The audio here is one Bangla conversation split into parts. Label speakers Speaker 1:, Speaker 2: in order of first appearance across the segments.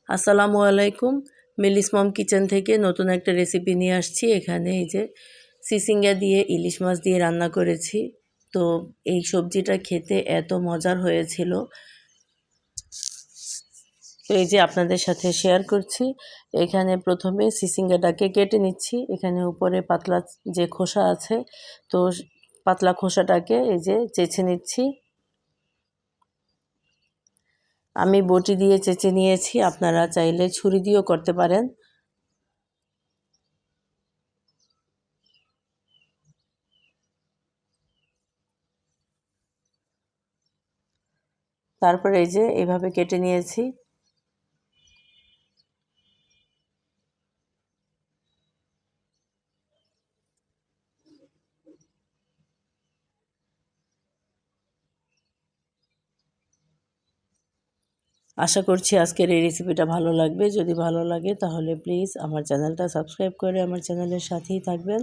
Speaker 1: আসসালামু আলাইকুম। মিলিস মম কিচেন থেকে নতুন একটা রেসিপি নিয়ে আসছি। এখানে এই যে চিচিঙ্গা দিয়ে ইলিশ মাছ দিয়ে রান্না করেছি। তো এই সবজিটা খেতে এত মজার হয়েছিল। তো এই যে আপনাদের সাথে শেয়ার করছি। এখানে প্রথমে চিচিঙ্গাটাকে কেটে নিচ্ছি। এখানে উপরে পাতলা যে খোসা আছে, তো পাতলা খোসাটাকে এই যে চেঁচে নিচ্ছি। আমি বটি দিয়ে চেঁচে নিয়েছি, আপনারা চাইলে ছুরি দিয়েও করতে পারেন। তারপরে এই যে এভাবে কেটে নিয়েছি। আশা করছি আজকের এই রেসিপিটা ভালো লাগবে। যদি ভালো লাগে তাহলে প্লিজ আমার চ্যানেলটা সাবস্ক্রাইব করে আমার চ্যানেলের সাথেই থাকবেন।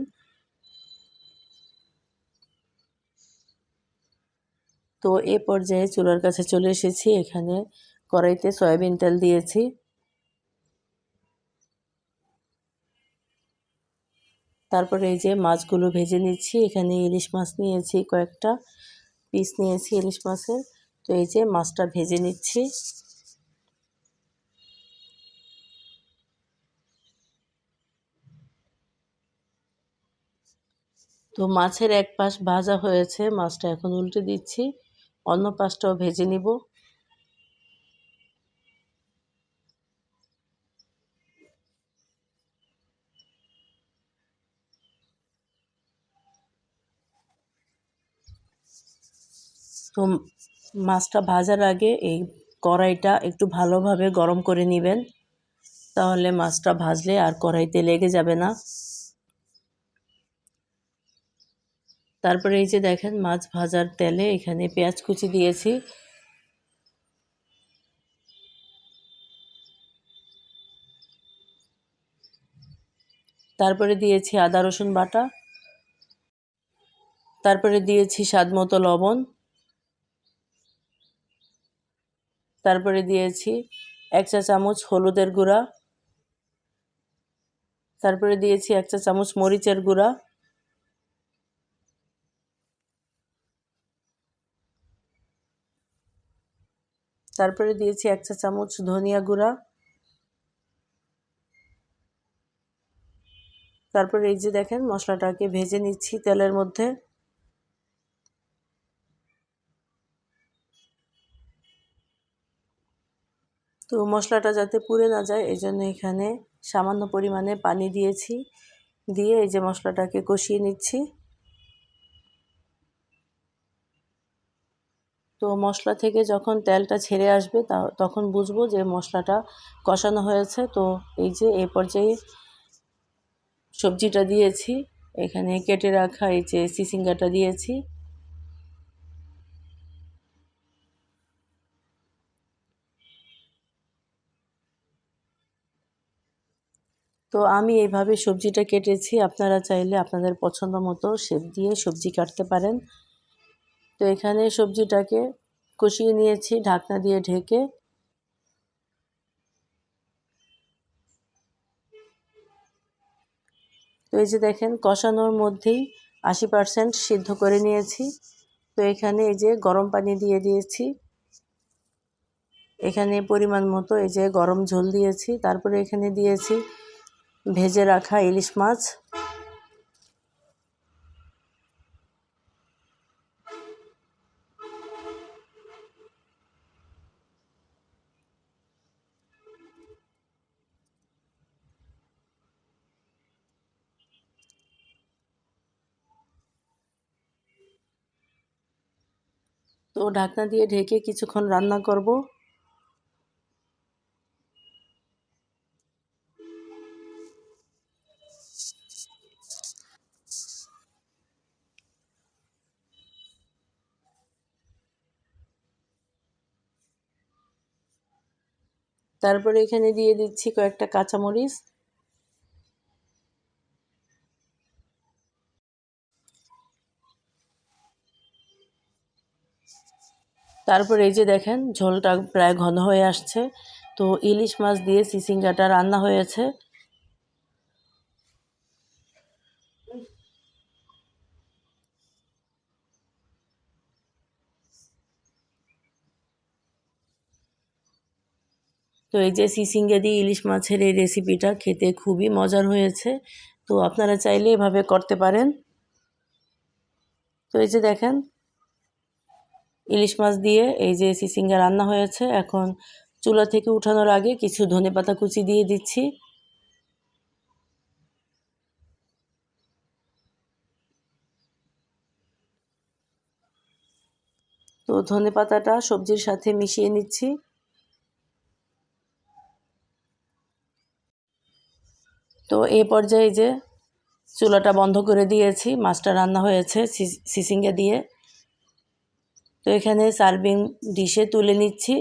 Speaker 1: তো এ পর্যায়ে চুলার কাছে চলে এসেছি। এখানে কড়াইতে সয়াবিন তেল দিয়েছি। তারপরে এই যে মাছগুলো ভেজে নিচ্ছি। এখানে ইলিশ মাছ নিয়েছি, কয়েকটা পিস নিয়েছি ইলিশ মাছের। তো এই যে মাছটা ভেজে নিচ্ছি। তো মাছের এক পাশ ভাজা হয়েছে, মাছটা এখন উল্টে দিচ্ছি, অন্য পাশটাও ভেজে নিব। তো মাছটা ভাজার আগে এই কড়াইটা একটু ভালোভাবে গরম করে নেবেন, তাহলে মাছটা ভাজলে আর কড়াইতে লেগে যাবে না। তারপরে এই যে দেখেন মাছ ভাজার তেলে এখানে পেঁয়াজ কুচি দিয়েছি। তারপরে দিয়েছি আদা রসুন বাটা। তারপরে দিয়েছি স্বাদমতো লবণ। তারপরে দিয়েছি 1 চা চামচ হলুদের গুঁড়া। তারপরে দিয়েছি 1 চা চামচ মরিচের গুঁড়া। তারপরে দিয়েছি 1 চা চামচ ধনিয়া গুঁড়া। তারপরে এই যে দেখেন মশলাটাকে ভেজে নিচ্ছি তেলের মধ্যে। তো মশলাটা যাতে পুড়ে না যায় এজন্য এখানে সামান্য পরিমাণে পানি দিয়েছি। দিয়ে এই যে মশলাটাকে কষিয়ে নিচ্ছি। তো মশলা থেকে যখন তেলটা ছেড়ে আসবে তখন বুঝবো যে মশলাটা কষানো হয়েছে। তো এই যে এই পর্যায়ে সবজিটা দিয়েছি। এখানে কেটে রাখা এই যে চিচিঙ্গাটা দিয়েছি। তো আমি এইভাবে সবজিটা কেটেছি, আপনারা চাইলে আপনাদের পছন্দ মতো শেপ দিয়ে সবজি কাটতে পারেন। তো এখানে সবজিটাকে কষিয়ে নিয়েছি ঢাকনা দিয়ে ঢেকে। তো এই যে দেখেন কষানোর মধ্যেই 80% সিদ্ধ করে নিয়েছি। তো এখানে এই যে গরম পানি দিয়ে দিয়েছি। এখানে পরিমাণ মতো এই যে গরম ঝোল দিয়েছি। তারপরে এখানে দিয়েছি ভেজে রাখা ইলিশ মাছ। তো ঢাকনা দিয়ে ঢেকে কিছুক্ষণ রান্না করব। তারপরে এখানে দিয়ে দিচ্ছি কয়েকটা কাঁচামরিচ। তারপর এই যে দেখেন ঝোলটা প্রায় ঘন হয়ে আসছে। তো ইলিশ মাছ দিয়ে চিচিঙ্গাটা রান্না হয়েছে। তো এই যে চিচিঙ্গা দিয়ে ইলিশ মাছের এই রেসিপিটা খেতে খুবই মজার হয়েছে। তো আপনারা চাইলে এভাবে করতে পারেন। তো এই যে দেখেন ইলিশ মাছ দিয়ে এই যে চিচিঙ্গা রান্না হয়েছে। এখন চুলা থেকে উঠানোর আগে কিছু ধনেপাতা কুচি দিয়ে দিচ্ছি। তো ধনেপাতাটা সবজির সাথে মিশিয়ে নিচ্ছি। তো এই পর্যায়ে যে চুলাটা বন্ধ করে দিয়েছি, মাছটা রান্না হয়েছে চিচিঙ্গা দিয়ে। তো এখানে সার্ভিং ডিশে তুলে নিচ্ছি।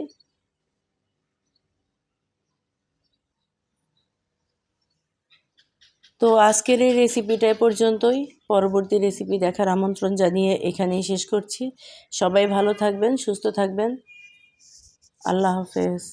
Speaker 1: তো আজকের এই রেসিপিটা পর্যন্তই। পরবর্তী রেসিপি দেখার আমন্ত্রণ জানিয়ে এখানেই শেষ করছি। সবাই ভালো থাকবেন, সুস্থ থাকবেন। আল্লাহ হাফেজ।